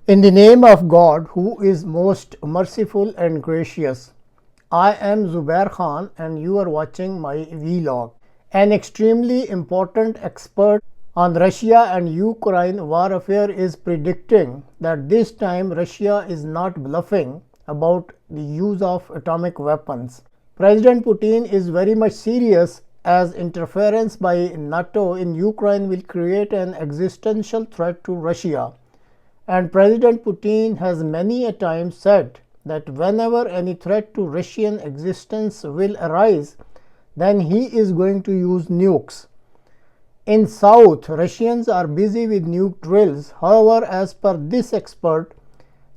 In the name of God, who is most merciful and gracious, I am Zubair Khan and you are watching my vlog. An extremely important expert on Russia and Ukraine warfare is predicting that this time Russia is not bluffing about the use of atomic weapons. President Putin is very much serious as interference by NATO in Ukraine will create an existential threat to Russia. And President Putin has many a time said that whenever any threat to Russian existence will arise, then he is going to use nukes. In South, Russians are busy with nuke drills. However, as per this expert,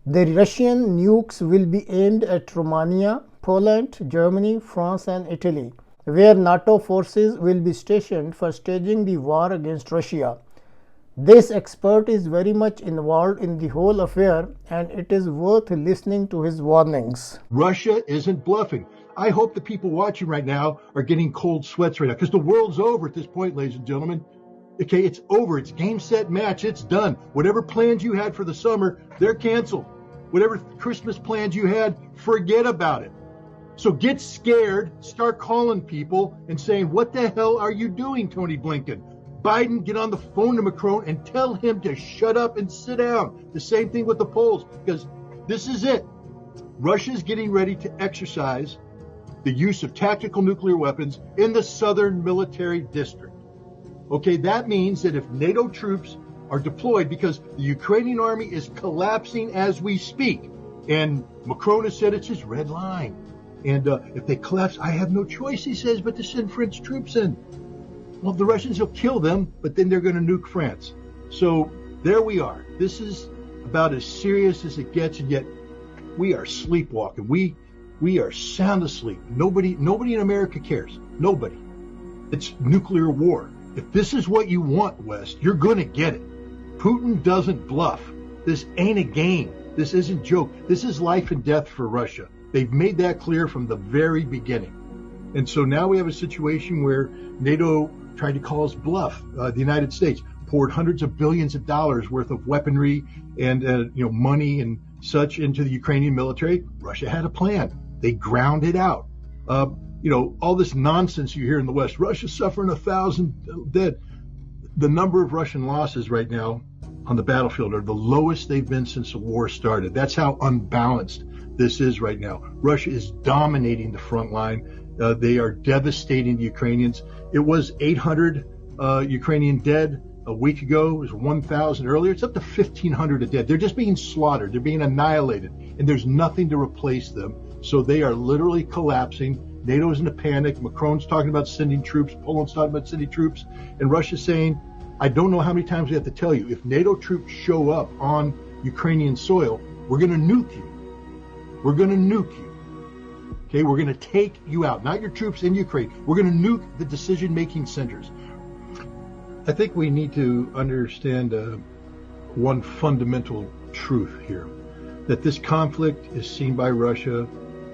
the Russian nukes will be aimed at Romania, Poland, Germany, France and Italy, where NATO forces will be stationed for staging the war against Russia. This expert is very much involved in the whole affair and it is worth listening to his warnings. Russia isn't bluffing. I hope the people watching right now are getting cold sweats right now because the world's over at this point, ladies and gentlemen. Okay, it's over. It's game, set, match. It's done. Whatever plans you had for the summer, they're canceled. Whatever Christmas plans you had, forget about it. So get scared, start calling people and saying, what the hell are you doing, Tony Blinken? Biden, get on the phone to Macron and tell him to shut up and sit down. The same thing with the Poles, because this is it. Russia's getting ready to exercise the use of tactical nuclear weapons in the southern military district. Okay, that means that if NATO troops are deployed, because the Ukrainian army is collapsing as we speak, and Macron has said it's his red line. And if they collapse, I have no choice, he says, but to send French troops in. Well, the Russians will kill them, but then they're going to nuke France. So there we are. This is about as serious as it gets, and yet we are sleepwalking. We are sound asleep. Nobody in America cares. Nobody. It's nuclear war. If this is what you want, West, you're going to get it. Putin doesn't bluff. This ain't a game. This isn't joke. This is life and death for Russia. They've made that clear from the very beginning. And so now we have a situation where NATO tried to call us bluff. The United States poured hundreds of billions of dollars worth of weaponry and money and such into the Ukrainian military. Russia had a plan. They ground it out. All this nonsense you hear in the West. Russia's suffering 1,000 dead. The number of Russian losses right now on the battlefield are the lowest they've been since the war started. That's how unbalanced this is right now. Russia is dominating the front line. They are devastating the Ukrainians. It was 800 Ukrainian dead a week ago. It was 1,000 earlier. It's up to 1,500 dead. They're just being slaughtered. They're being annihilated. And there's nothing to replace them. So they are literally collapsing. NATO's in a panic. Macron's talking about sending troops. Poland's talking about sending troops. And Russia's saying, I don't know how many times we have to tell you, if NATO troops show up on Ukrainian soil, we're going to nuke you. We're going to nuke you. Okay, we're going to take you out, not your troops in Ukraine. We're going to nuke the decision-making centers. I think we need to understand one fundamental truth here, that this conflict is seen by Russia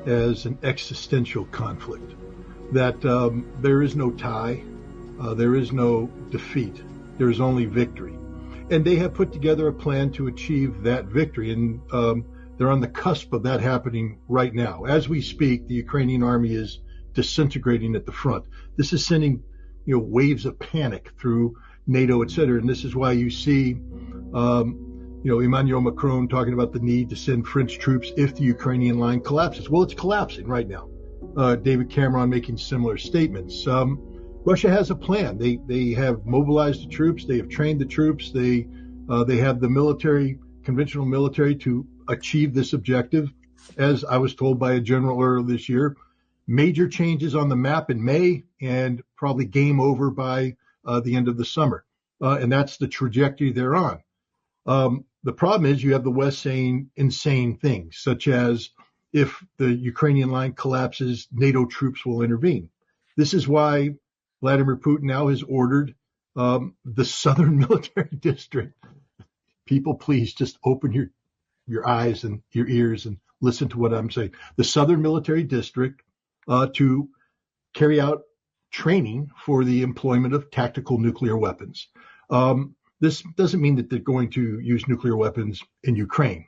as an existential conflict, that there is no tie, there is no defeat, there is only victory. And they have put together a plan to achieve that victory, and they're on the cusp of that happening right now. As we speak, the Ukrainian army is disintegrating at the front. This is sending, waves of panic through NATO, et cetera. And this is why you see, Emmanuel Macron talking about the need to send French troops if the Ukrainian line collapses. Well, it's collapsing right now. David Cameron making similar statements. Russia has a plan. They have mobilized the troops. They have trained the troops. They have the military, conventional military, to achieve this objective. As I was told by a general earlier this year, major changes on the map in May and probably game over by the end of the summer. And that's the trajectory they're on. The problem is you have the West saying insane things, such as if the Ukrainian line collapses, NATO troops will intervene. This is why Vladimir Putin now has ordered the southern military district. People, please just open your eyes and your ears and listen to what I'm saying. The southern military district to carry out training for the employment of tactical nuclear weapons. This doesn't mean that they're going to use nuclear weapons in Ukraine.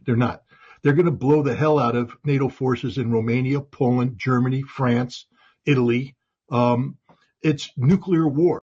They're not. They're going to blow the hell out of NATO forces in Romania, Poland, Germany, France, Italy. It's nuclear war.